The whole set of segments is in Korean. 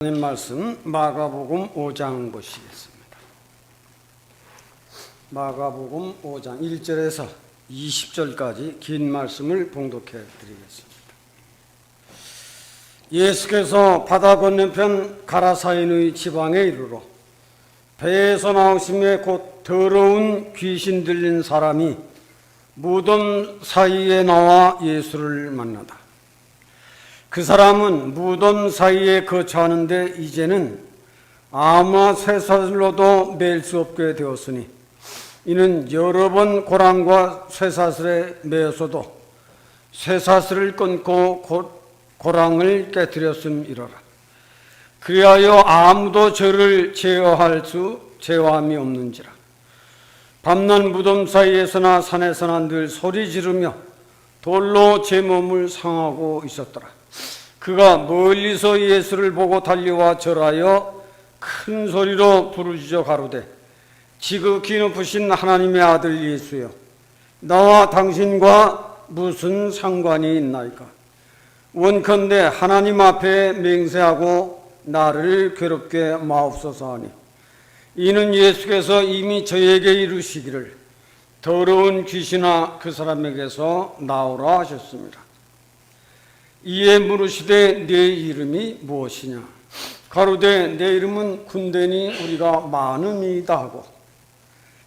하나님 말씀 마가복음 5장 보시겠습니다. 마가복음 5장 1절에서 20절까지 긴 말씀을 봉독해 드리겠습니다. 예수께서 바다 건너편 가라사인의 지방에 이르러 배에서 나오심에 곧 더러운 귀신 들린 사람이 무덤 사이에 나와 예수를 만나다. 그 사람은 무덤 사이에 거처하는데 이제는 아무나 쇠사슬로도 맬 수 없게 되었으니 이는 여러 번 고랑과 쇠사슬에 매어서도 쇠사슬을 끊고 고랑을 깨뜨렸음이로라. 그리하여 아무도 저를 제어함이 없는지라. 밤낮 무덤 사이에서나 산에서나 늘 소리 지르며 돌로 제 몸을 상하고 있었더라. 그가 멀리서 예수를 보고 달려와 절하여 큰 소리로 부르짖어 가로되 지극히 높으신 하나님의 아들 예수여, 나와 당신과 무슨 상관이 있나이까? 원컨대 하나님 앞에 맹세하고 나를 괴롭게 마옵소서 하니, 이는 예수께서 이미 저에게 이르시기를 더러운 귀신아 그 사람에게서 나오라 하셨습니다. 이에 물으시되 네 이름이 무엇이냐? 가로되 내 이름은 군대니 우리가 많음이다 하고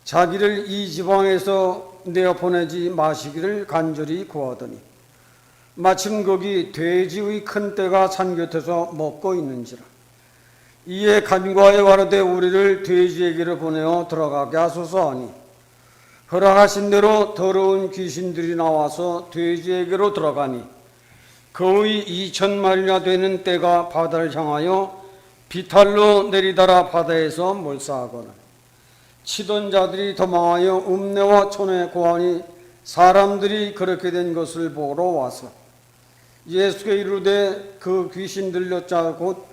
자기를 이 지방에서 내어 보내지 마시기를 간절히 구하더니 마침 거기 돼지의 큰 떼가 산 곁에서 먹고 있는지라. 이에 간과하여 가로되 우리를 돼지에게로 보내어 들어가게 하소서 하니 허락하신 대로 더러운 귀신들이 나와서 돼지에게로 들어가니 거의 2,000마리나 되는 떼가 바다를 향하여 비탈로 내리달아 바다에서 몰사하거나 치던 자들이 도망하여 읍내와 촌에 고하니 사람들이 그렇게 된 것을 보러 와서 예수께 이르되 그 귀신 들렸 자 곧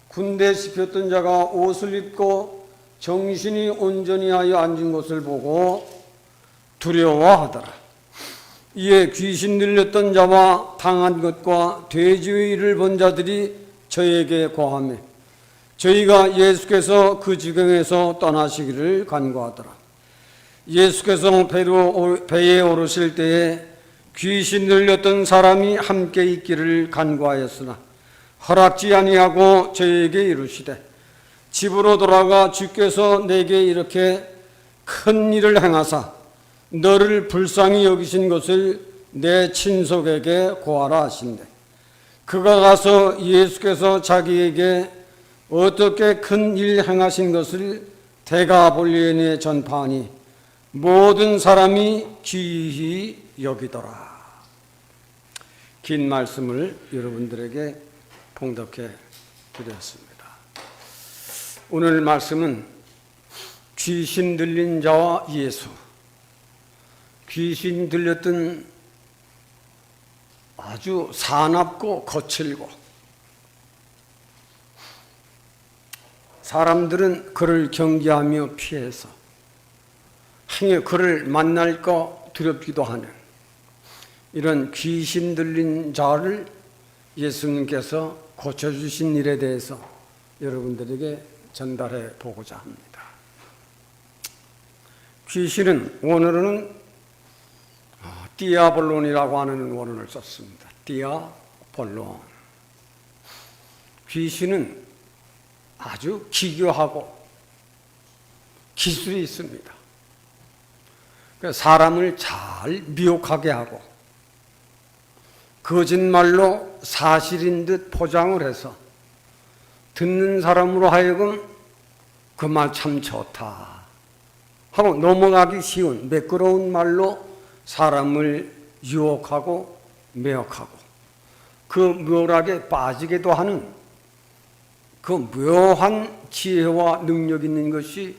군대 씹혔던 자가 옷을 입고 정신이 온전히 하여 앉은 것을 보고 두려워하더라. 이에 귀신 들렸던 자와 당한 것과 돼지의 일을 본 자들이 저에게 고하매 저희가 예수께서 그 지경에서 떠나시기를 간구하더라. 예수께서 배에 오르실 때에 귀신 들렸던 사람이 함께 있기를 간구하였으나 허락지 아니하고 저에게 이르시되 집으로 돌아가 주께서 내게 이렇게 큰 일을 행하사 너를 불쌍히 여기신 것을 내 친속에게 고하라 하신대. 그가 가서 예수께서 자기에게 어떻게 큰 일 행하신 것을 데가볼리엔에 전파하니 모든 사람이 귀히 여기더라. 긴 말씀을 여러분들에게 봉독해 드렸습니다. 오늘 말씀은 귀신 들린 자와 예수, 귀신 들렸던 아주 사납고 거칠고 사람들은 그를 경계하며 피해서 행여 그를 만날 거 두렵기도 하는 이런 귀신 들린 자를 예수님께서 고쳐주신 일에 대해서 여러분들에게 전달해 보고자 합니다. 귀신은 오늘은 디아볼론이라고 하는 원어를 썼습니다. 디아볼론. 귀신은 아주 기교하고 기술이 있습니다. 사람을 잘 미혹하게 하고 거짓말로 사실인 듯 포장을 해서 듣는 사람으로 하여금 그 말 참 좋다 하고 넘어가기 쉬운 매끄러운 말로 사람을 유혹하고 매혹하고 그 묘락에 빠지게도 하는 그 묘한 지혜와 능력이 있는 것이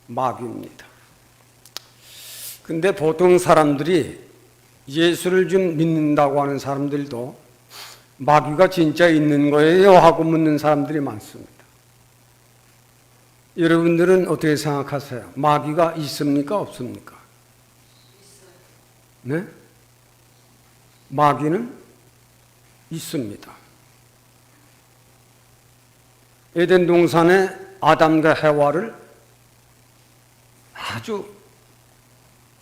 마귀입니다. 근데 보통 사람들이 예수를 좀 믿는다고 하는 사람들도 마귀가 진짜 있는 거예요? 하고 묻는 사람들이 많습니다. 여러분들은 어떻게 생각하세요? 마귀가 있습니까? 없습니까? 네? 마귀는 있습니다. 에덴 동산에 아담과 해와를 아주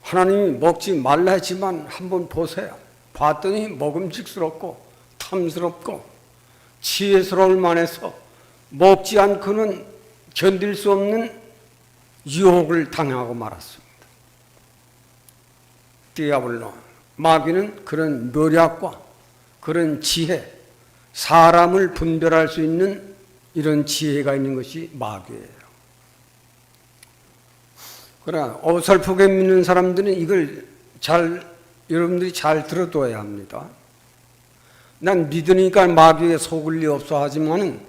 하나님이 먹지 말라 했지만 한번 보세요. 봤더니 먹음직스럽고 탐스럽고 지혜스러울 만해서 먹지 않고는 견딜 수 없는 유혹을 당하고 말았습니다. 디아블로, 마귀는 그런 묘략과 그런 지혜, 사람을 분별할 수 있는 이런 지혜가 있는 것이 마귀예요. 그러나 어설프게 믿는 사람들은 이걸 여러분들이 잘 들어둬야 합니다. 난 믿으니까 마귀에게 속을 리 없어 하지만은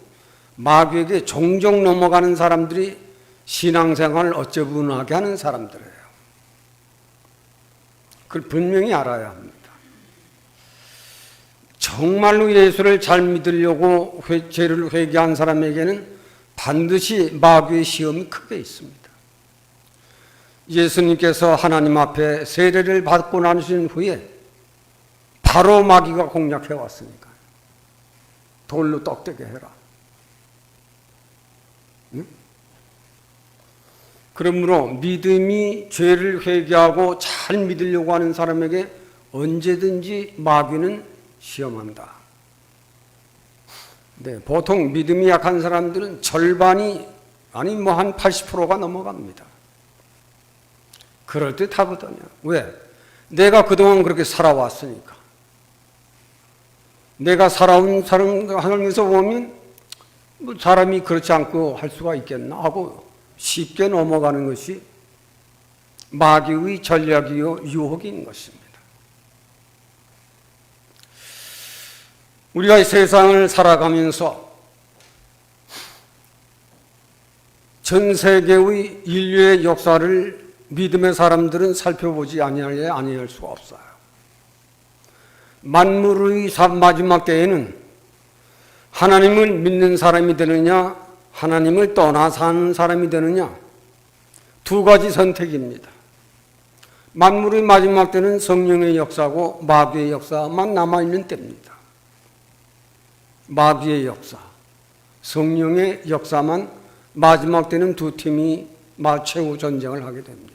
마귀에게 종종 넘어가는 사람들이 신앙생활을 어쩌분하게 하는 사람들이에요. 그걸 분명히 알아야 합니다. 정말로 예수를 잘 믿으려고 죄를 회개한 사람에게는 반드시 마귀의 시험이 크게 있습니다. 예수님께서 하나님 앞에 세례를 받고 나신 후에 바로 마귀가 공략해 왔으니까 돌로 떡되게 해라. 응? 그러므로 믿음이 죄를 회개하고 잘 믿으려고 하는 사람에게 언제든지 마귀는 시험한다. 네, 보통 믿음이 약한 사람들은 절반이 아니 뭐 한 80%가 넘어갑니다. 그럴 듯 하거든요. 왜? 내가 그동안 그렇게 살아왔으니까. 내가 살아온 삶에서 보면 뭐 사람이 그렇지 않고 할 수가 있겠나 하고 쉽게 넘어가는 것이 마귀의 전략이요 유혹인 것입니다. 우리가 이 세상을 살아가면서 전 세계의 인류의 역사를 믿음의 사람들은 살펴보지 아니할 수가 없어요. 만물의 마지막 때에는 하나님을 믿는 사람이 되느냐, 하나님을 떠나 사는 사람이 되느냐, 두 가지 선택입니다. 만물의 마지막 때는 성령의 역사고 마귀의 역사만 남아있는 때입니다. 마귀의 역사, 성령의 역사만 마지막 때는 두 팀이 최후 전쟁을 하게 됩니다.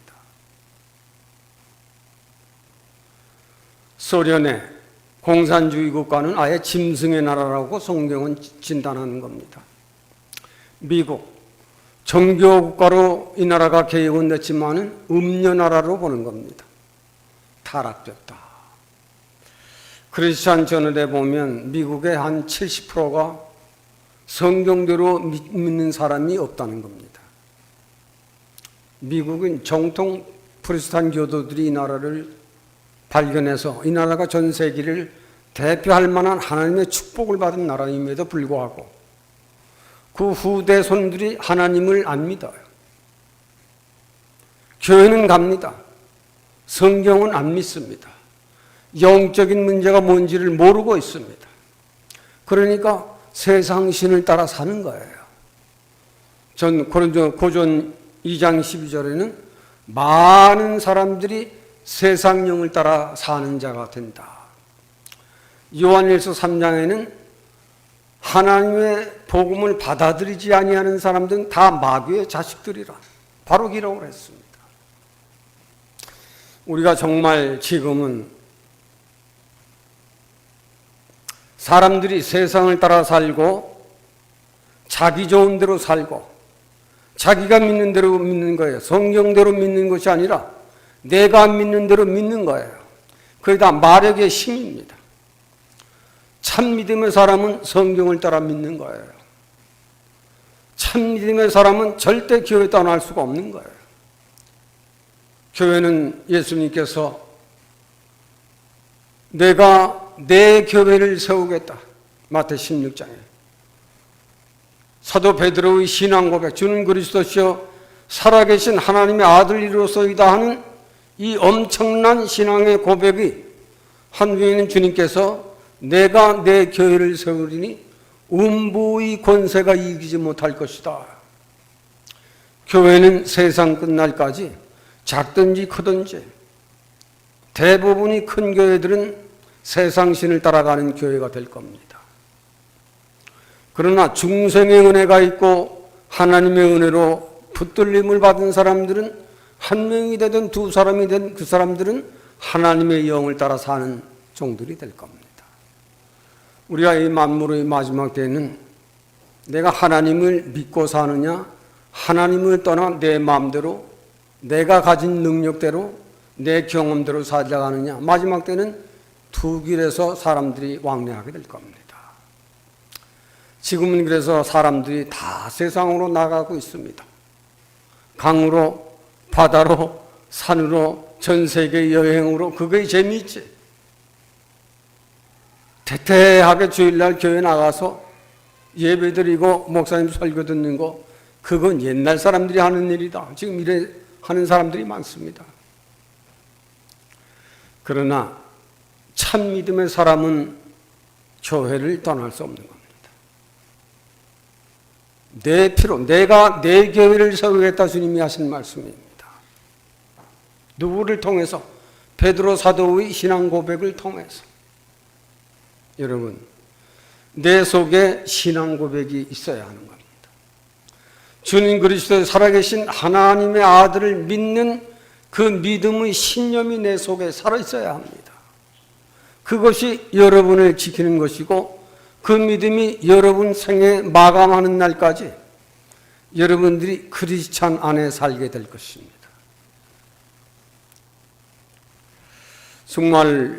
소련의 공산주의 국가는 아예 짐승의 나라라고 성경은 진단하는 겁니다. 미국, 정교 국가로 이 나라가 개혁은 됐지만은 음녀 나라로 보는 겁니다. 타락됐다. 크리스찬 전역에 보면 미국의 한 70%가 성경대로 믿는 사람이 없다는 겁니다. 미국은 정통 프로테스탄 교도들이 이 나라를 발견해서 이 나라가 전 세계를 대표할 만한 하나님의 축복을 받은 나라임에도 불구하고 그 후대손들이 하나님을 안 믿어요. 교회는 갑니다. 성경은 안 믿습니다. 영적인 문제가 뭔지를 모르고 있습니다. 그러니까 세상 신을 따라 사는 거예요. 전 고전 2장 12절에는 많은 사람들이 세상 영을 따라 사는 자가 된다. 요한일서 3장에는 하나님의 복음을 받아들이지 아니하는 사람들은 다 마귀의 자식들이라 바로 기록을 했습니다. 우리가 정말 지금은 사람들이 세상을 따라 살고 자기 좋은 대로 살고 자기가 믿는 대로 믿는 거예요. 성경대로 믿는 것이 아니라 내가 믿는 대로 믿는 거예요. 그게 다 마력의 힘입니다. 참 믿음의 사람은 성경을 따라 믿는 거예요. 참 믿음의 사람은 절대 교회 떠날 수가 없는 거예요. 교회는 예수님께서 내가 내 교회를 세우겠다. 마태 16장에. 사도 베드로의 신앙 고백, 주는 그리스도시요 살아계신 하나님의 아들이로소이다 하는 이 엄청난 신앙의 고백이 한국에는 주님께서 내가 내 교회를 세우리니 음부의 권세가 이기지 못할 것이다. 교회는 세상 끝날까지 작든지 크든지 대부분이 큰 교회들은 세상 신을 따라가는 교회가 될 겁니다. 그러나 중생의 은혜가 있고 하나님의 은혜로 붙들림을 받은 사람들은, 한 명이 되든 두 사람이 되든 그 사람들은 하나님의 영을 따라 사는 종들이 될 겁니다. 우리가 이 만물의 마지막 때에는 내가 하나님을 믿고 사느냐, 하나님을 떠나 내 마음대로, 내가 가진 능력대로, 내 경험대로 살아가느냐, 마지막 때는 두 길에서 사람들이 왕래하게 될 겁니다. 지금은 그래서 사람들이 다 세상으로 나가고 있습니다. 강으로, 바다로, 산으로, 전 세계 여행으로. 그게 재미있지. 태태하게 주일날 교회 나가서 예배드리고 목사님 설교 듣는 거, 그건 옛날 사람들이 하는 일이다. 지금 이래 하는 사람들이 많습니다. 그러나 참 믿음의 사람은 교회를 떠날 수 없는 겁니다. 내 피로, 내가 내 교회를 세우겠다 주님이 하신 말씀입니다. 누구를 통해서? 베드로 사도의 신앙 고백을 통해서. 여러분, 내 속에 신앙 고백이 있어야 하는 겁니다. 주님 그리스도의 살아계신 하나님의 아들을 믿는 그 믿음의 신념이 내 속에 살아있어야 합니다. 그것이 여러분을 지키는 것이고, 그 믿음이 여러분 생에 마감하는 날까지 여러분들이 크리스찬 안에 살게 될 것입니다.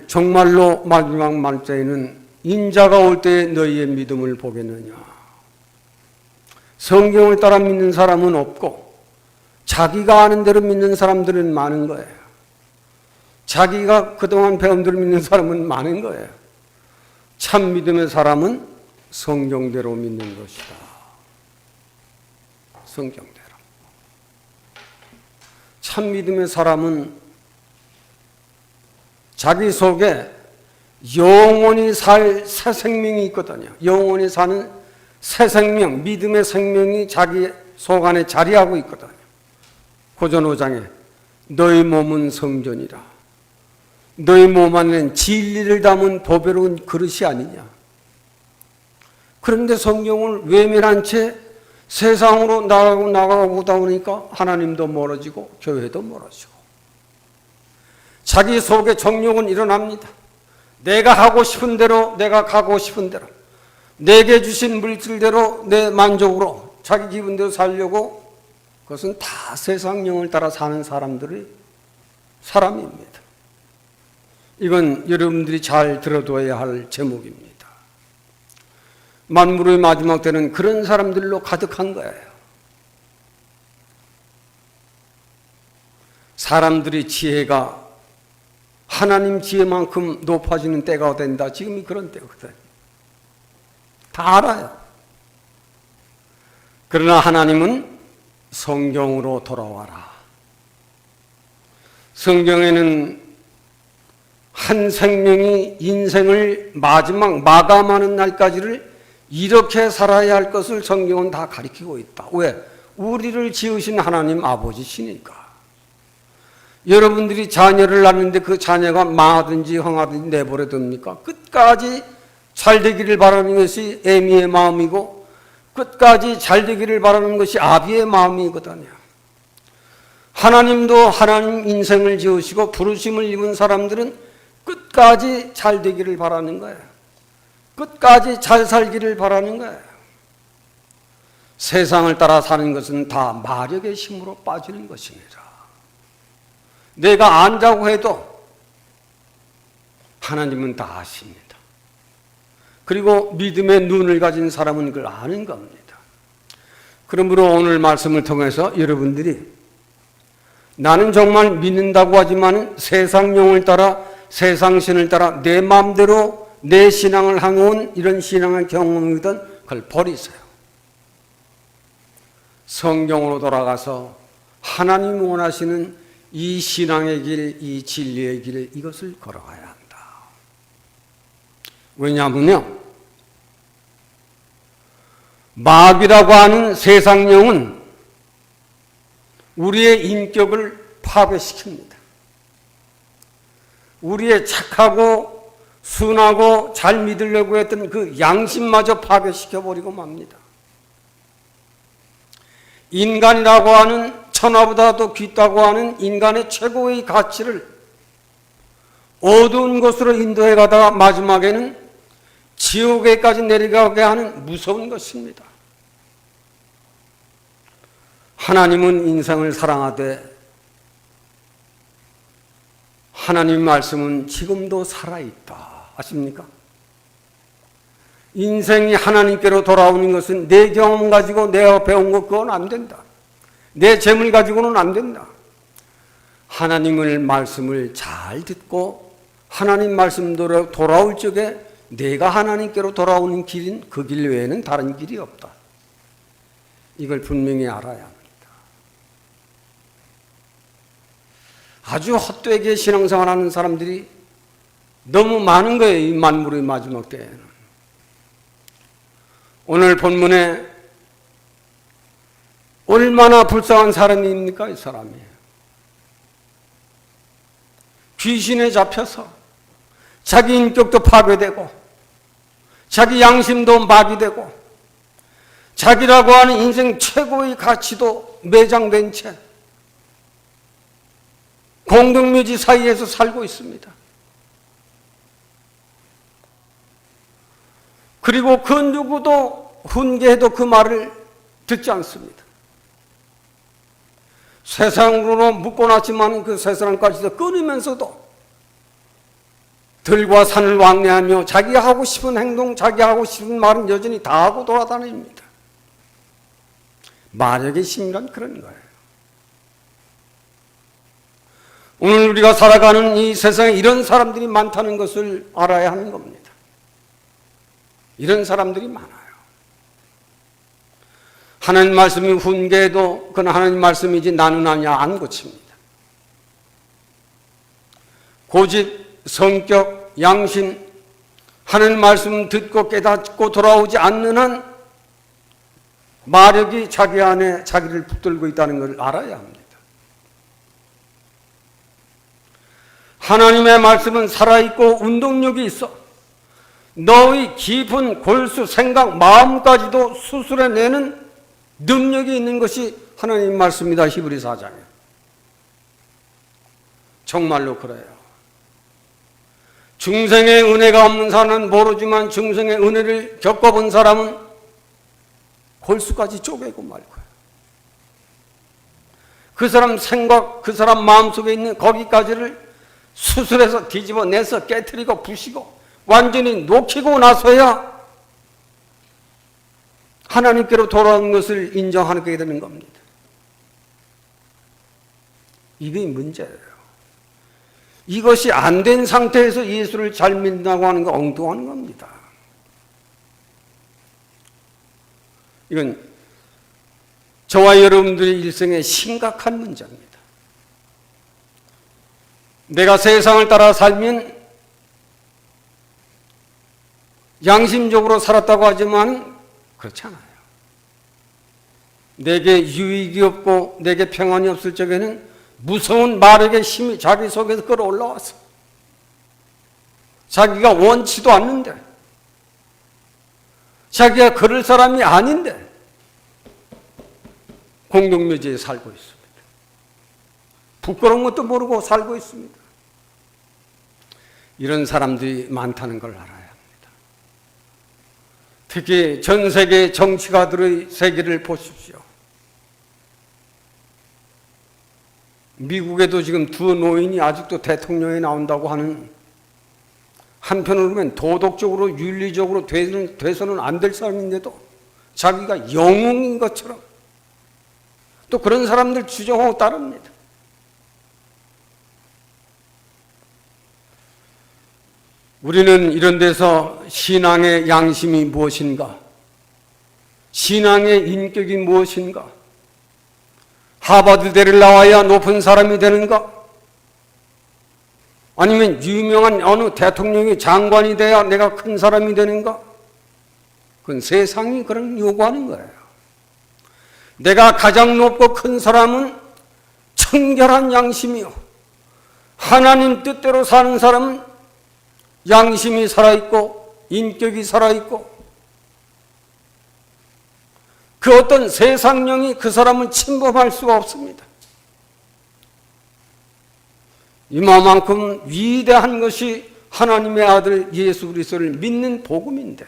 정말로 마지막 날짜에는 인자가 올 때에 너희의 믿음을 보겠느냐. 성경을 따라 믿는 사람은 없고 자기가 아는 대로 믿는 사람들은 많은 거예요. 자기가 그동안 배운 대로 믿는 사람은 많은 거예요. 참 믿음의 사람은 성경대로 믿는 것이다. 성경대로. 참 믿음의 사람은 자기 속에 영원히 살 새 생명이 있거든요. 영원히 사는 새 생명, 믿음의 생명이 자기 속 안에 자리하고 있거든요. 고전 5장에 너희 몸은 성전이라. 너희 몸 안에는 진리를 담은 보배로운 그릇이 아니냐. 그런데 성경을 외면한 채 세상으로 나가고다 보니까 하나님도 멀어지고 교회도 멀어지고 자기 속에 정욕은 일어납니다. 내가 하고 싶은 대로, 내가 가고 싶은 대로, 내게 주신 물질대로 내 만족으로 자기 기분대로 살려고, 그것은 다 세상령을 따라 사는 사람들의 사람입니다. 이건 여러분들이 잘 들어둬야 할 제목입니다. 만물의 마지막 때는 그런 사람들로 가득한 거예요. 사람들의 지혜가 하나님 지혜만큼 높아지는 때가 된다. 지금이 그런 때거든. 다 알아요. 그러나 하나님은 성경으로 돌아와라. 성경에는 한 생명이 인생을 마지막 마감하는 날까지를 이렇게 살아야 할 것을 성경은 다 가리키고 있다. 왜? 우리를 지으신 하나님 아버지시니까. 여러분들이 자녀를 낳는데 그 자녀가 망하든지 흥하든지 내버려 둡니까? 끝까지 잘 되기를 바라는 것이 애미의 마음이고, 끝까지 잘 되기를 바라는 것이 아비의 마음이거든요. 하나님도 하나님 인생을 지으시고 부르심을 입은 사람들은 끝까지 잘 되기를 바라는 거예요. 끝까지 잘 살기를 바라는 거예요. 세상을 따라 사는 것은 다 마력의 힘으로 빠지는 것입니다. 내가 안다고 해도 하나님은 다 아십니다. 그리고 믿음의 눈을 가진 사람은 그걸 아는 겁니다. 그러므로 오늘 말씀을 통해서 여러분들이 나는 정말 믿는다고 하지만 세상용을 따라, 세상신을 따라 내 마음대로 내 신앙을 해온 이런 신앙의 경험이든 그걸 버리세요. 성경으로 돌아가서 하나님 원하시는 이 신앙의 길, 이 진리의 길, 이것을 걸어가야 한다. 왜냐하면요, 마귀라고 하는 세상령은 우리의 인격을 파괴시킵니다. 우리의 착하고 순하고 잘 믿으려고 했던 그 양심마저 파괴시켜버리고 맙니다. 인간이라고 하는, 천하보다도 깊다고 하는 인간의 최고의 가치를 어두운 곳으로 인도해 가다가 마지막에는 지옥에까지 내려가게 하는 무서운 것입니다. 하나님은 인생을 사랑하되 하나님 말씀은 지금도 살아있다. 아십니까? 인생이 하나님께로 돌아오는 것은 내 경험 가지고 내가 배운 것 그건 안 된다. 내 재물 가지고는 안 된다. 하나님의 말씀을 잘 듣고 하나님 말씀대로 돌아올 적에 내가 하나님께로 돌아오는 길인 그 길 외에는 다른 길이 없다. 이걸 분명히 알아야 합니다. 아주 헛되게 신앙생활하는 사람들이 너무 많은 거예요. 이 만물의 마지막 때에는. 오늘 본문에 얼마나 불쌍한 사람입니까? 이 사람이. 귀신에 잡혀서 자기 인격도 파괴되고 자기 양심도 마비되고 자기라고 하는 인생 최고의 가치도 매장된 채 공동묘지 사이에서 살고 있습니다. 그리고 그 누구도 훈계해도 그 말을 듣지 않습니다. 세상으로 묶어놨지만 그 세상까지도 끊으면서도 들과 산을 왕래하며 자기 하고 싶은 행동, 자기 하고 싶은 말은 여전히 다 하고 돌아다닙니다. 마력의 힘이란 그런 거예요. 오늘 우리가 살아가는 이 세상에 이런 사람들이 많다는 것을 알아야 하는 겁니다. 이런 사람들이 많아요. 하나님 말씀이 훈계해도 그건 하나님 말씀이지 나는 아니야 안 고칩니다. 고집, 성격, 양심, 하나님 말씀 듣고 깨닫고 돌아오지 않는 한 마력이 자기 안에 자기를 붙들고 있다는 걸 알아야 합니다. 하나님의 말씀은 살아있고 운동력이 있어 너의 깊은 골수, 생각, 마음까지도 수술해내는 능력이 있는 것이 하나님 말씀이다. 히브리서 4장에. 정말로 그래요. 중생의 은혜가 없는 사람은 모르지만 중생의 은혜를 겪어본 사람은 골수까지 쪼개고 말 거예요. 그 사람 생각, 그 사람 마음속에 있는 거기까지를 수술해서 뒤집어내서 깨트리고 부시고 완전히 녹히고 나서야 하나님께로 돌아온 것을 인정하게 되는 겁니다. 이게 문제예요. 이것이 안 된 상태에서 예수를 잘 믿는다고 하는 거 엉뚱한 겁니다. 이건 저와 여러분들의 일생에 심각한 문제입니다. 내가 세상을 따라 살면 양심적으로 살았다고 하지만 그렇지 않아요. 내게 유익이 없고 내게 평안이 없을 적에는 무서운 마력의 힘이 자기 속에서 끌어올라와서 자기가 원치도 않는데 자기가 그럴 사람이 아닌데 공동묘지에 살고 있습니다. 부끄러운 것도 모르고 살고 있습니다. 이런 사람들이 많다는 걸 알아야 합니다. 특히 전 세계 정치가들의 세계를 보십시오. 미국에도 지금 두 노인이 아직도 대통령에 나온다고 하는, 한편으로 보면 도덕적으로 윤리적으로 돼서는 안 될 사람인데도 자기가 영웅인 것처럼 또 그런 사람들 주장하고 따릅니다. 우리는 이런 데서 신앙의 양심이 무엇인가? 신앙의 인격이 무엇인가? 하버드대를 나와야 높은 사람이 되는가? 아니면 유명한 어느 대통령이 장관이 돼야 내가 큰 사람이 되는가? 그건 세상이 그런 요구하는 거예요. 내가 가장 높고 큰 사람은 청결한 양심이요. 하나님 뜻대로 사는 사람은 양심이 살아있고 인격이 살아있고 그 어떤 세상령이 그 사람을 침범할 수가 없습니다. 이만큼 위대한 것이 하나님의 아들 예수 그리스도를 믿는 복음인데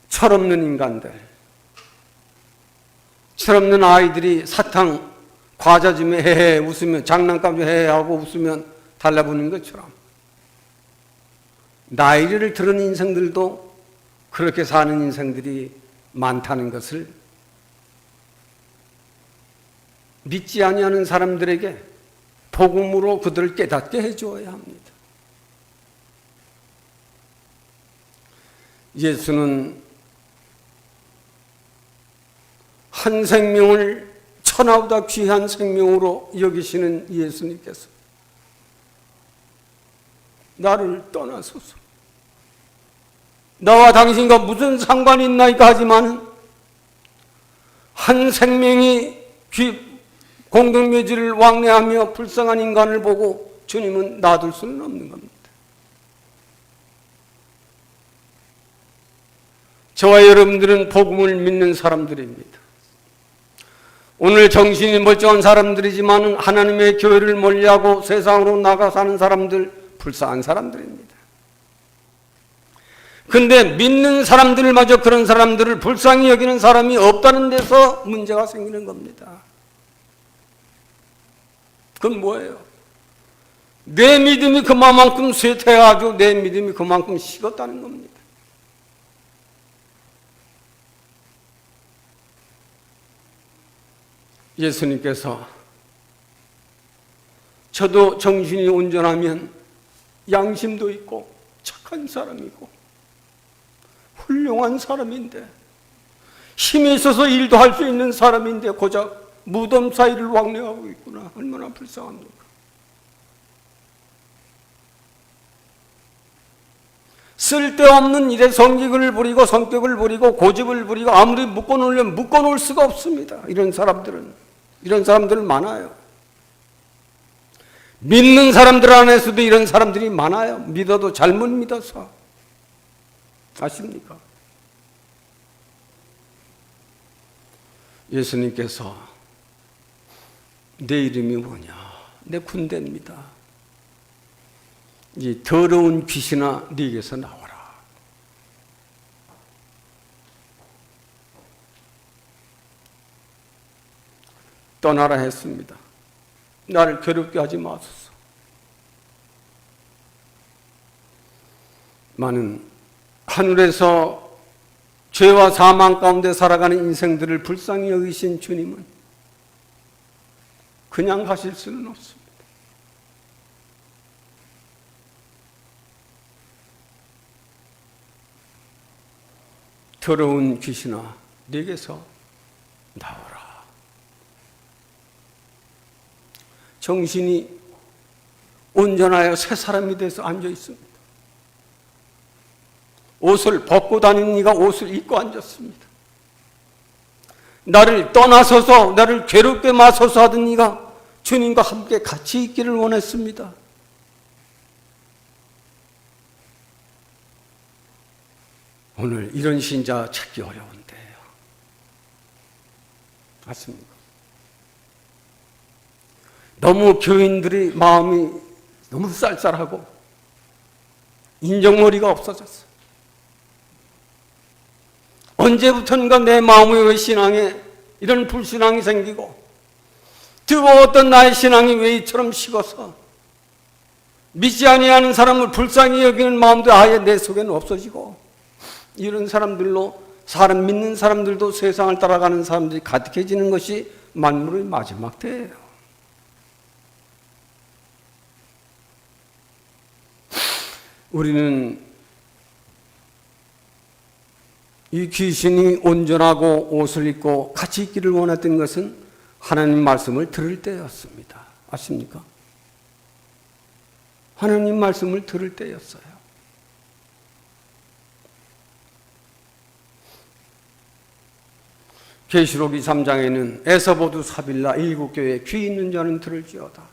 철없는 인간들, 철없는 아이들이 사탕, 과자 주면 헤헤 웃으면 장난감 헤헤 하고 웃으면 달라붙는 것처럼 나이를 들은 인생들도 그렇게 사는 인생들이 많다는 것을 믿지 아니하는 사람들에게 복음으로 그들을 깨닫게 해주어야 합니다. 예수는 한 생명을 천하보다 귀한 생명으로 여기시는 예수님께서 나를 떠나소서, 나와 당신과 무슨 상관이 있나이까 하지만 한 생명이 공동묘지를 왕래하며 불쌍한 인간을 보고 주님은 놔둘 수는 없는 겁니다. 저와 여러분들은 복음을 믿는 사람들입니다. 오늘 정신이 멀쩡한 사람들이지만 하나님의 교회를 멀리하고 세상으로 나가 사는 사람들, 불쌍한 사람들입니다. 근데 믿는 사람들마저 그런 사람들을 불쌍히 여기는 사람이 없다는 데서 문제가 생기는 겁니다. 그건 뭐예요? 내 믿음이 그만큼 쇠퇴해가지고 내 믿음이 그만큼 식었다는 겁니다. 예수님께서 저도 정신이 온전하면 양심도 있고 착한 사람이고 훌륭한 사람인데 힘이 있어서 일도 할 수 있는 사람인데 고작 무덤 사이를 왕래하고 있구나. 얼마나 불쌍합니까? 쓸데없는 일에 성격을 부리고 고집을 부리고 아무리 묶어놓으려면 묶어놓을 수가 없습니다. 이런 사람들은 많아요. 믿는 사람들 안에서도 이런 사람들이 많아요. 믿어도 잘못 믿어서. 아십니까? 예수님께서 내 이름이 뭐냐? 내 군대입니다. 이 더러운 귀신아 네게서 나와라. 떠나라 했습니다. 나를 괴롭게 하지 마소서. 많은 하늘에서 죄와 사망 가운데 살아가는 인생들을 불쌍히 여기신 주님은 그냥 가실 수는 없습니다. 더러운 귀신아 네게서 나오라. 정신이 온전하여 새 사람이 돼서 앉아 있습니다. 옷을 벗고 다니는 이가 옷을 입고 앉았습니다. 나를 떠나서서 나를 괴롭게 마소서 하던 이가 주님과 함께 같이 있기를 원했습니다. 오늘 이런 신자 찾기 어려운데요. 맞습니까? 너무 교인들이 마음이 너무 쌀쌀하고 인정머리가 없어졌어. 언제부턴가 내 마음의 신앙에 이런 불신앙이 생기고 뜨거웠던 나의 신앙이 왜 이처럼 식어서 믿지 아니하는 사람을 불쌍히 여기는 마음도 아예 내 속에는 없어지고 이런 사람들로 사람 믿는 사람들도 세상을 따라가는 사람들이 가득해지는 것이 만물의 마지막 때예요. 우리는 이 귀신이 온전하고 옷을 입고 같이 있기를 원했던 것은 하나님 말씀을 들을 때였습니다. 아십니까? 하나님 말씀을 들을 때였어요. 계시록 2, 3장에는 에서보두 사빌라 일곱 교회에 귀 있는 자는 들을지어다.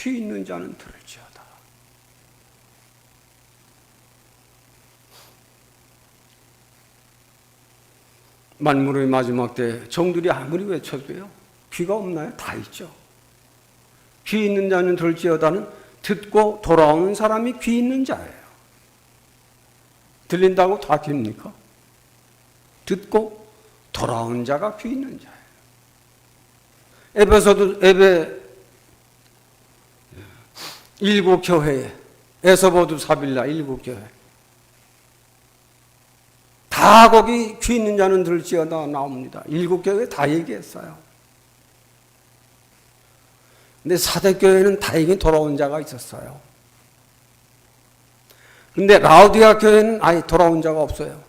귀 있는 자는 들을지어다. 만물의 마지막 때 종들이 아무리 외쳐도요, 귀가 없나요? 다 있죠. 귀 있는 자는 들을지어다는 듣고 돌아오는 사람이 귀 있는 자예요. 들린다고 다 들립니까? 듣고 돌아오는 자가 귀 있는 자예요. 에베 일곱 교회에 에서보두 사빌라 일곱 교회 다 거기 귀 있는 자는 들을지어다 나옵니다. 일곱 교회 다 얘기했어요. 근데 사대교회는 다행히 돌아온 자가 있었어요. 근데 라우디아 교회는 아예 돌아온 자가 없어요.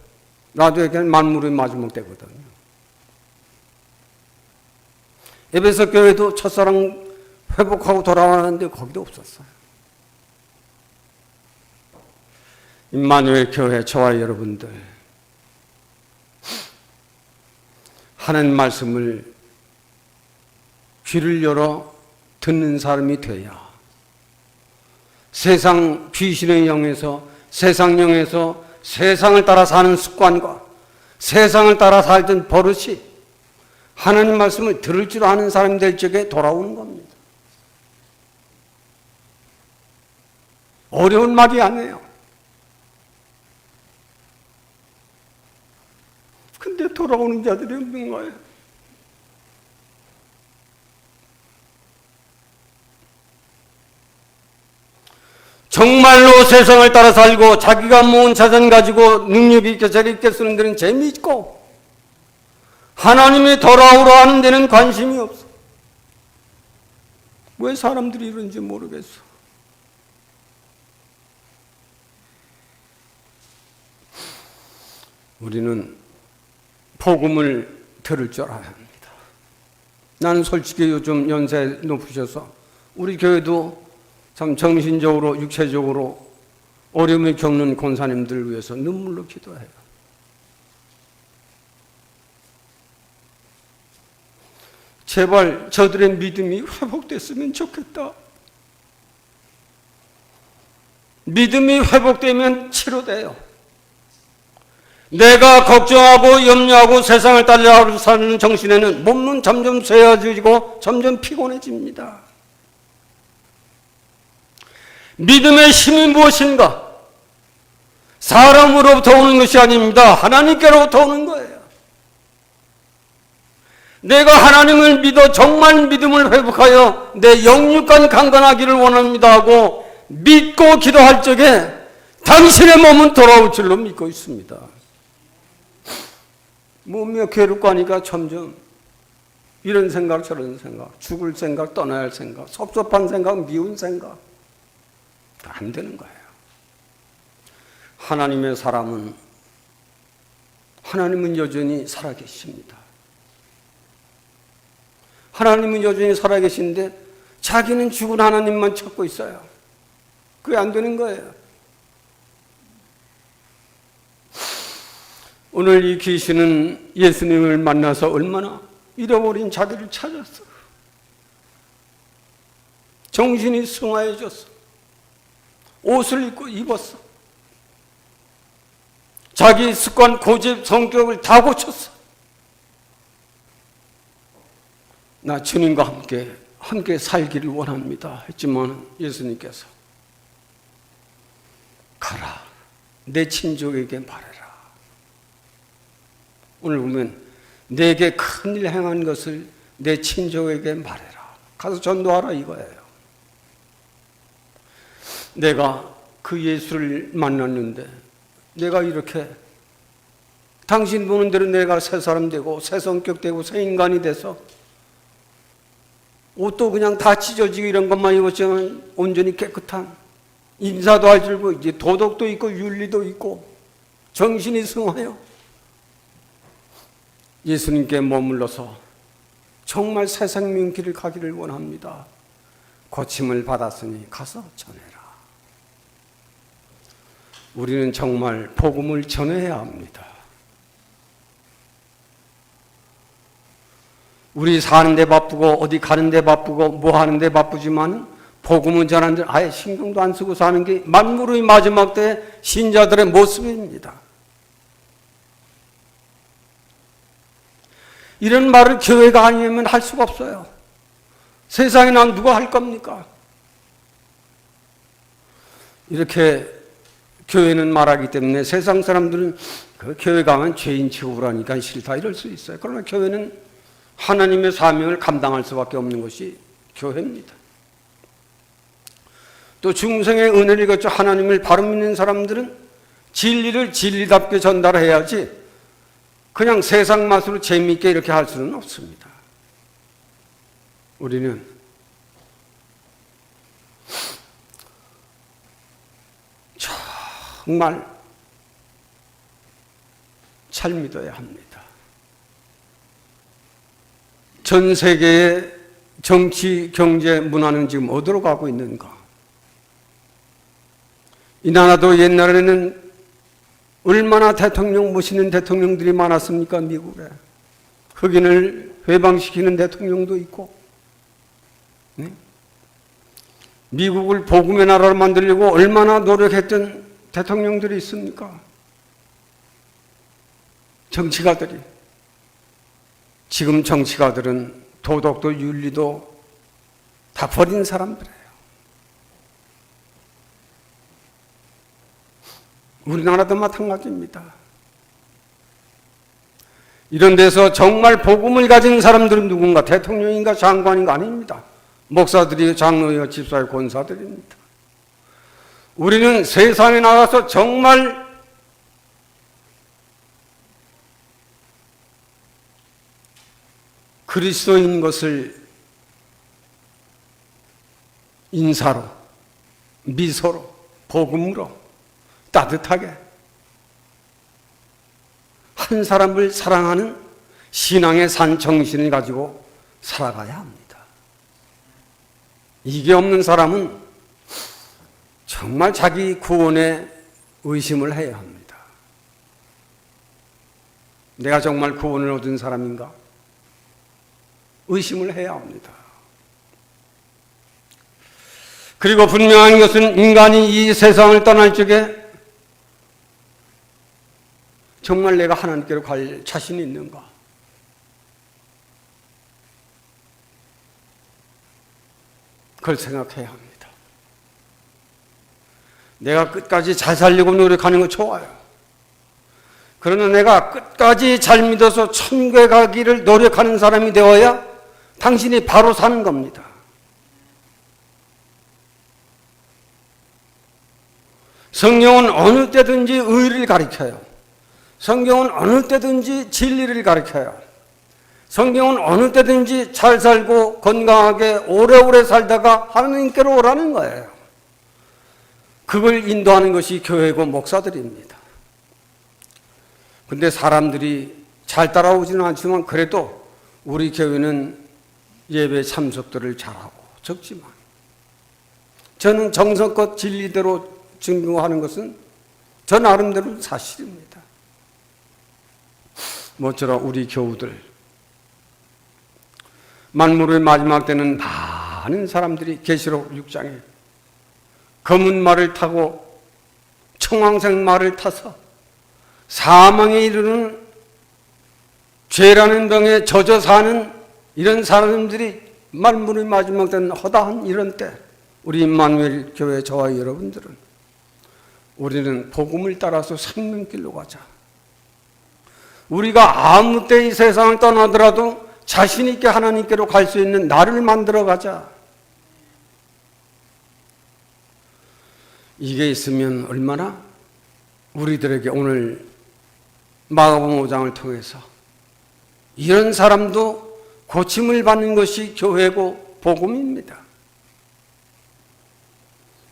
라우디아 교회는 만물의 마지막 때거든요. 에베소 교회도 첫사랑 회복하고 돌아왔는데 거기도 없었어요. 임마누엘 교회 저와 여러분들, 하나님 말씀을 귀를 열어 듣는 사람이 돼야 세상 귀신의 영에서 세상 영에서 세상을 따라 사는 습관과 세상을 따라 살던 버릇이 하나님 말씀을 들을 줄 아는 사람이 될 적에 돌아오는 겁니다. 어려운 말이 아니에요. 근데 돌아오는 자들이 없는 거예요. 정말로 세상을 따라 살고 자기가 모은 자산 가지고 능력 있게 재력 있게 쓰는 데는 재미있고 하나님이 돌아오려 하는 데는 관심이 없어. 왜 사람들이 이런지 모르겠어. 우리는 복음을 들을 줄 알아야 합니다. 나는 솔직히 요즘 연세 높으셔서 우리 교회도 참 정신적으로 육체적으로 어려움을 겪는 권사님들을 위해서 눈물로 기도해요. 제발 저들의 믿음이 회복됐으면 좋겠다. 믿음이 회복되면 치료돼요. 내가 걱정하고 염려하고 세상을 따라 사는 정신에는 몸은 점점 쇠어지고 점점 피곤해집니다. 믿음의 힘이 무엇인가? 사람으로부터 오는 것이 아닙니다. 하나님께로부터 오는 거예요. 내가 하나님을 믿어 정말 믿음을 회복하여 내 영육간 강건하기를 원합니다 하고 믿고 기도할 적에 당신의 몸은 돌아올 줄로 믿고 있습니다. 몸이 괴롭고 하니까 점점 이런 생각 저런 생각, 죽을 생각, 떠나야 할 생각, 섭섭한 생각, 미운 생각 안 되는 거예요. 하나님의 사람은 하나님은 여전히 살아계십니다. 하나님은 여전히 살아계신데 자기는 죽은 하나님만 찾고 있어요. 그게 안 되는 거예요. 오늘 이 귀신은 예수님을 만나서 얼마나 잃어버린 자기를 찾았어. 정신이 승화해졌어. 옷을 입고 입었어. 자기 습관, 고집, 성격을 다 고쳤어. 나 주님과 함께 살기를 원합니다 했지만 예수님께서 가라. 내 친족에게 말해라. 오늘 보면 내게 큰일 행한 것을 내 친족에게 말해라. 가서 전도하라 이거예요. 내가 그 예수를 만났는데 내가 이렇게 당신 보는 대로 내가 새 사람 되고 새 성격 되고 새 인간이 돼서 옷도 그냥 다 찢어지고 이런 것만 입었지만 온전히 깨끗한 인사도 할 줄고 이제 도덕도 있고 윤리도 있고 정신이 승하여 예수님께 머물러서 정말 새 생명 길을 가기를 원합니다. 고침을 받았으니 가서 전해라. 우리는 정말 복음을 전해야 합니다. 우리 사는데 바쁘고 어디 가는데 바쁘고 뭐 하는데 바쁘지만 복음을 전하는데 아예 신경도 안 쓰고 사는 게 만물의 마지막 때 신자들의 모습입니다. 이런 말을 교회가 아니면 할 수가 없어요. 세상에 난 누가 할 겁니까? 이렇게 교회는 말하기 때문에 세상 사람들은 그 교회 가면 죄인 취급하니까 싫다 이럴 수 있어요. 그러나 교회는 하나님의 사명을 감당할 수밖에 없는 것이 교회입니다. 또 중생의 은혜를 거쳐 하나님을 바로 믿는 사람들은 진리를 진리답게 전달해야지 그냥 세상 맛으로 재미있게 이렇게 할 수는 없습니다. 우리는 정말 잘 믿어야 합니다. 전 세계의 정치, 경제, 문화는 지금 어디로 가고 있는가? 이 나라도 옛날에는 얼마나 대통령 모시는 대통령들이 많았습니까? 미국에. 흑인을 회방시키는 대통령도 있고, 네? 미국을 복음의 나라로 만들려고 얼마나 노력했던 대통령들이 있습니까? 정치가들이. 지금 정치가들은 도덕도 윤리도 다 버린 사람들이에요. 우리나라도 마찬가지입니다. 이런 데서 정말 복음을 가진 사람들은 누군가? 대통령인가 장관인가? 아닙니다. 목사들이 장로이고 집사의 권사들입니다. 우리는 세상에 나가서 정말 그리스도인 것을 인사로, 미소로, 복음으로 따뜻하게 한 사람을 사랑하는 신앙의 산 정신을 가지고 살아가야 합니다. 이게 없는 사람은 정말 자기 구원에 의심을 해야 합니다. 내가 정말 구원을 얻은 사람인가? 의심을 해야 합니다. 그리고 분명한 것은 인간이 이 세상을 떠날 적에 정말 내가 하나님께로 갈 자신이 있는가? 그걸 생각해야 합니다. 내가 끝까지 잘 살려고 노력하는 거 좋아요. 그러나 내가 끝까지 잘 믿어서 천국에 가기를 노력하는 사람이 되어야 당신이 바로 사는 겁니다. 성경은 어느 때든지 의를 가르쳐요. 성경은 어느 때든지 진리를 가르쳐요. 성경은 어느 때든지 잘 살고 건강하게 오래오래 살다가 하나님께로 오라는 거예요. 그걸 인도하는 것이 교회고 목사들입니다. 근데 사람들이 잘 따라오지는 않지만 그래도 우리 교회는 예배 참석들을 잘하고 적지만 저는 정성껏 진리대로 증거하는 것은 저 나름대로 사실입니다. 모처럼 우리 교우들 만물의 마지막 때는 많은 사람들이 계시록 6장에 검은 말을 타고 청황색 말을 타서 사망에 이르는 죄라는 병에 젖어 사는 이런 사람들이 만물의 마지막 때는 허다한 이런 때 우리 임마누엘 교회 저와 여러분들은 우리는 복음을 따라서 생명길로 가자. 우리가 아무 때 이 세상을 떠나더라도 자신 있게 하나님께로 갈 수 있는 나를 만들어 가자. 이게 있으면 얼마나 우리들에게 오늘 마가복음 5장을 통해서 이런 사람도 고침을 받는 것이 교회고 복음입니다.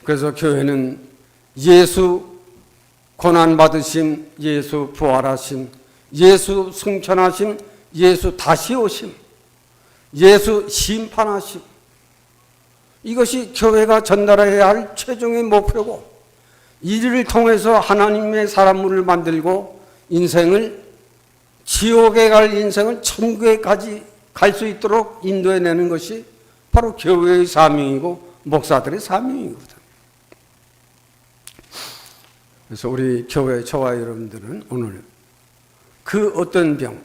그래서 교회는 예수 고난받으심, 예수 부활하심, 예수 승천하심, 예수 다시 오심, 예수 심판하심, 이것이 교회가 전달해야 할 최종의 목표고 이를 통해서 하나님의 사람을 만들고 인생을 지옥에 갈 인생을 천국에까지 갈 수 있도록 인도해내는 것이 바로 교회의 사명이고 목사들의 사명이거든. 그래서 우리 교회 저와 여러분들은 오늘 그 어떤 병,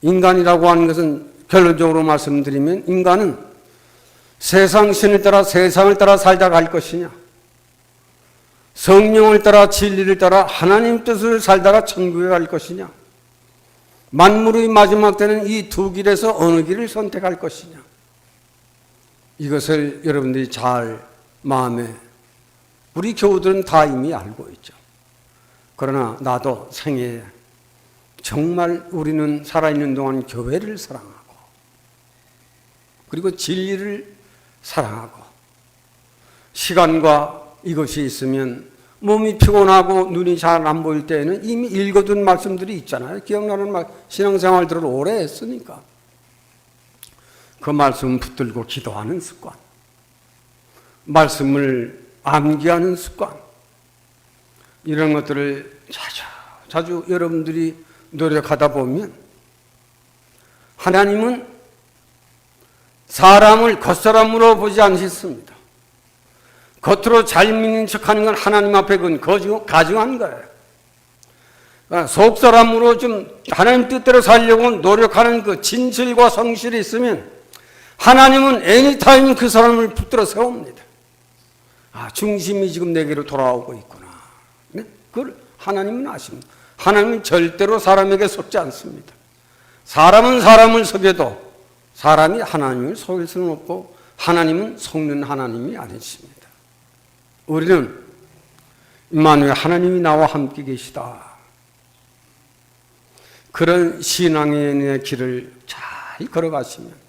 인간이라고 하는 것은 결론적으로 말씀드리면 인간은 세상 신을 따라 세상을 따라 살다 갈 것이냐, 성령을 따라 진리를 따라 하나님 뜻을 살다가 천국에 갈 것이냐, 만물의 마지막 때는 이 두 길에서 어느 길을 선택할 것이냐, 이것을 여러분들이 잘 마음에, 우리 교우들은 다 이미 알고 있죠. 그러나 나도 생애에 정말 우리는 살아있는 동안 교회를 사랑하고 그리고 진리를 사랑하고 시간과 이것이 있으면 몸이 피곤하고 눈이 잘 안 보일 때에는 이미 읽어둔 말씀들이 있잖아요. 기억나는 신앙생활들을 오래 했으니까 그 말씀 붙들고 기도하는 습관, 말씀을 암기하는 습관, 이런 것들을 자주 여러분들이 노력하다 보면 하나님은 사람을 겉사람으로 보지 않으셨습니다. 겉으로 잘 믿는 척하는 건 하나님 앞에 그건 가증한 거예요. 그러니까 속사람으로 좀 하나님 뜻대로 살려고 노력하는 그 진실과 성실이 있으면 하나님은 애니타임 그 사람을 붙들어 세웁니다. 아, 중심이 지금 내게로 돌아오고 있구나. 네? 그걸 하나님은 아십니다. 하나님은 절대로 사람에게 속지 않습니다. 사람은 사람을 속여도 사람이 하나님을 속일 수는 없고 하나님은 속는 하나님이 아니십니다. 우리는 임마누엘 하나님이 나와 함께 계시다. 그런 신앙의 길을 잘 걸어가시면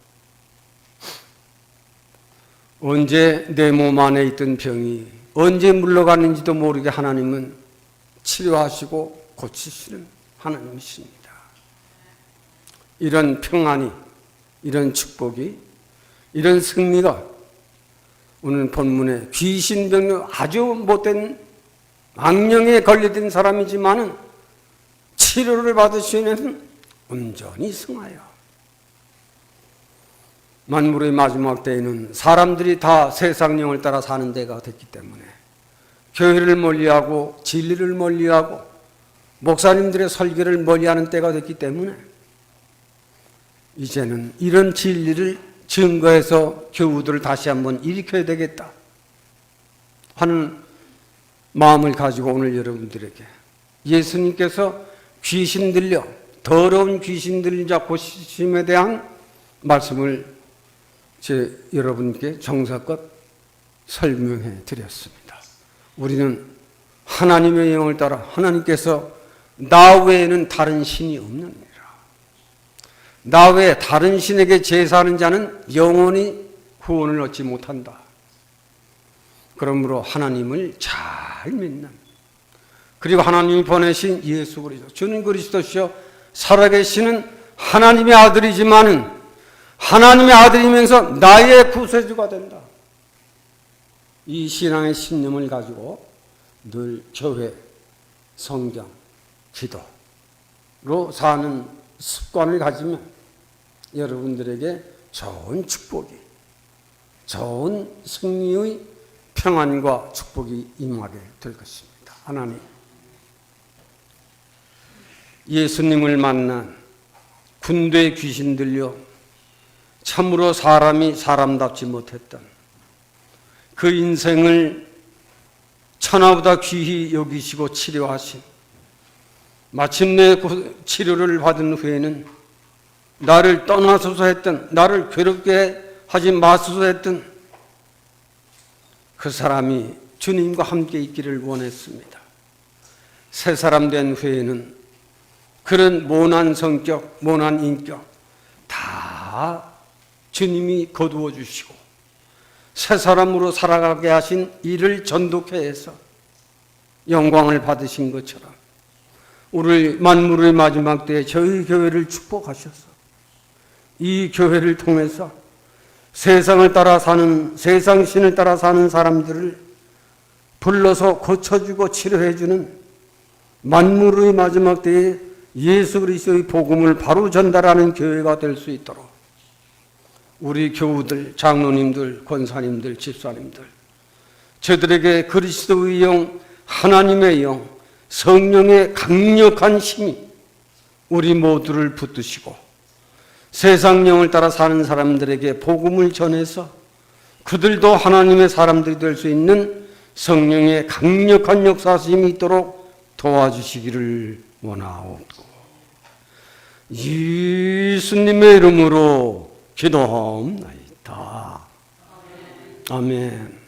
언제 내 몸 안에 있던 병이 언제 물러가는지도 모르게 하나님은 치료하시고 고치시는 하나님이십니다. 이런 평안이, 이런 축복이, 이런 승리가 오늘 본문에 귀신병 아주 못된 악령에 걸려든 사람이지만은 치료를 받으시면 온전히 승하여 만물의 마지막 때에는 사람들이 다 세상령을 따라 사는 데가 됐기 때문에 교회를 멀리하고 진리를 멀리하고 목사님들의 설교를 멀리하는 때가 됐기 때문에 이제는 이런 진리를 증거해서 교우들을 다시 한번 일으켜야 되겠다 하는 마음을 가지고 오늘 여러분들에게 예수님께서 귀신 들려 더러운 귀신 들린 자 고침에 대한 말씀을 여러분께 정사껏 설명해 드렸습니다. 우리는 하나님의 영을 따라 하나님께서 나 외에는 다른 신이 없느니라. 나 외에 다른 신에게 제사하는 자는 영원히 구원을 얻지 못한다. 그러므로 하나님을 잘 믿는, 그리고 하나님이 보내신 예수 그리스도, 주는 그리스도시요 살아계시는 하나님의 아들이지만은 하나님의 아들이면서 나의 구세주가 된다. 이 신앙의 신념을 가지고 늘 교회, 성경, 기도로 사는 습관을 가지면 여러분들에게 좋은 축복이, 좋은 승리의 평안과 축복이 임하게 될 것입니다. 하나님, 예수님을 만난 군대의 귀신 들려 참으로 사람이 사람답지 못했던 그 인생을 천하보다 귀히 여기시고 치료하신, 마침내 그 치료를 받은 후에는 나를 떠나소서 했던, 나를 괴롭게 하지 마소서 했던 그 사람이 주님과 함께 있기를 원했습니다. 새 사람 된 후에는 그런 모난 성격, 모난 인격 다 주님이 거두어 주시고 새 사람으로 살아가게 하신 이를 전독해 해서 영광을 받으신 것처럼 오늘 만물의 마지막 때에 저희 교회를 축복하셔서 이 교회를 통해서 세상을 따라 사는, 세상 신을 따라 사는 사람들을 불러서 고쳐주고 치료해주는 만물의 마지막 때에 예수 그리스도의 복음을 바로 전달하는 교회가 될 수 있도록 우리 교우들, 장로님들, 권사님들, 집사님들, 저들에게 그리스도의 영, 하나님의 영, 성령의 강력한 힘이 우리 모두를 붙드시고 세상 영을 따라 사는 사람들에게 복음을 전해서 그들도 하나님의 사람들이 될 수 있는 성령의 강력한 역사심이 있도록 도와주시기를 원하옵고 예수님의 이름으로 기도하옵나이다. 아멘.